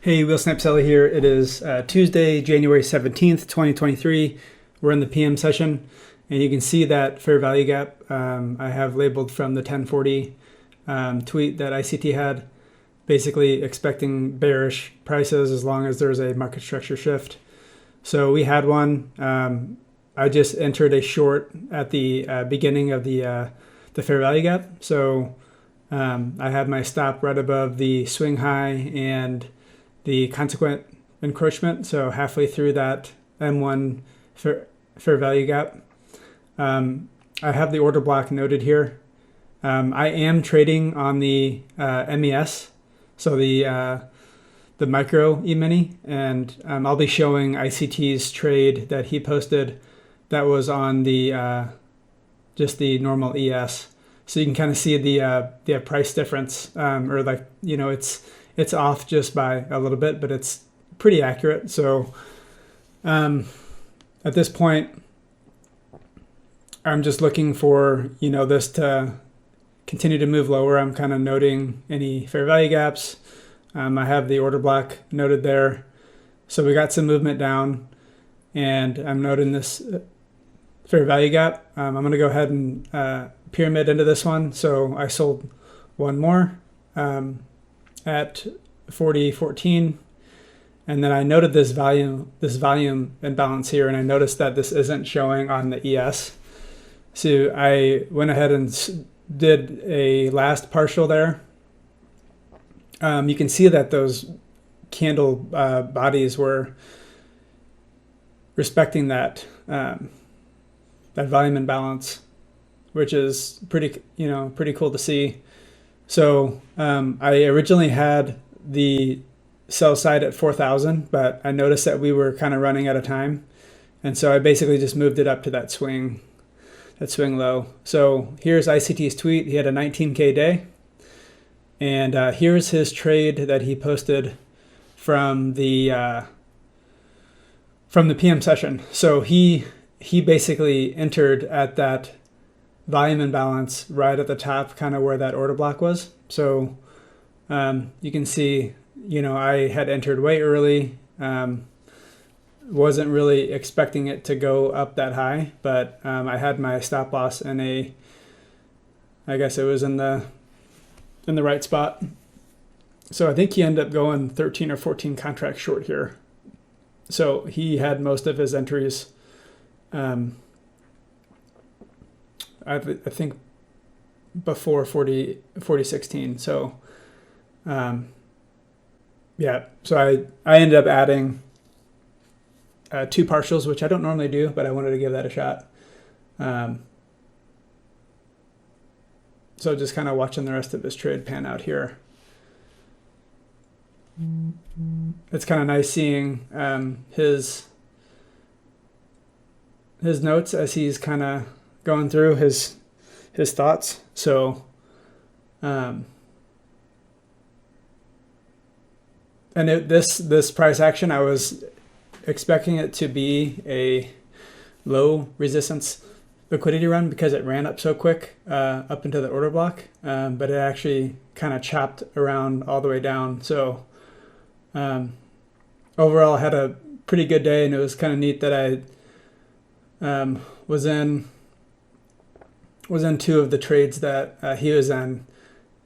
Hey, WheelSnipeSelly here. It is Tuesday, January 17th, 2023. We're in the PM session, and you can see that fair value gap I have labeled from the 1040 tweet that ICT had, basically expecting bearish prices as long as there's a market structure shift. So we had one. I just entered a short at the beginning of the fair value gap. So I had my stop right above the swing high and the consequent encroachment, so halfway through that M1 fair value gap. I have the order block noted here. I am trading on the MES, so the micro E-mini, and I'll be showing ICT's trade that he posted that was on the just the normal ES. So you can kind of see the price difference, or like, you know, it's off just by a little bit, but it's pretty accurate. So at this point, I'm just looking for, you know, this to continue to move lower. I'm kind of noting any fair value gaps. I have the order block noted there. So we got some movement down, and I'm noting this fair value gap. I'm going to go ahead and pyramid into this one. So I sold one more at 40.14, and then I noted this volume imbalance here, and I noticed that this isn't showing on the ES. So I went ahead and did a last partial there. You can see that those candle bodies were respecting that that volume imbalance, which is pretty cool to see. So I originally had the sell side at 4,000, but I noticed that we were kind of running out of time, and so I basically just moved it up to that swing low. So here's ICT's tweet. He had a 19K day, and here's his trade that he posted from the PM session. So he basically entered at that volume imbalance right at the top, kind of where that order block was. So you can see, you know, I had entered way early, wasn't really expecting it to go up that high, but I had my stop loss in I guess it was in the right spot. So I think he ended up going 13 or 14 contracts short here. So he had most of his entries, I think before 4016. So yeah, so I ended up adding two partials, which I don't normally do, but I wanted to give that a shot. So just kind of watching the rest of his trade pan out here. It's kind of nice seeing his notes as he's kind of going through his thoughts. So and this price action, I was expecting it to be a low resistance liquidity run because it ran up so quick up into the order block, but it actually kind of chopped around all the way down. So overall, I had a pretty good day, and it was kind of neat that I was in two of the trades that he was in,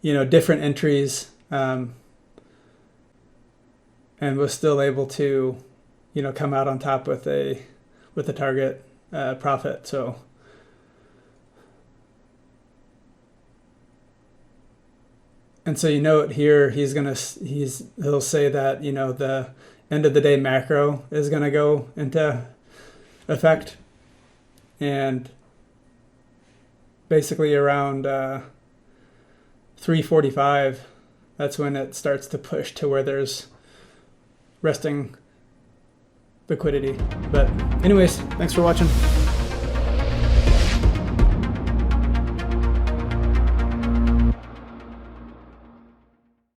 you know, different entries, and was still able to, you know, come out on top with a target profit. So and so, you note here, he'll say that, you know, the end of the day macro is going to go into effect, and basically around 3:45, that's when it starts to push to where there's resting liquidity. But anyways, thanks for watching.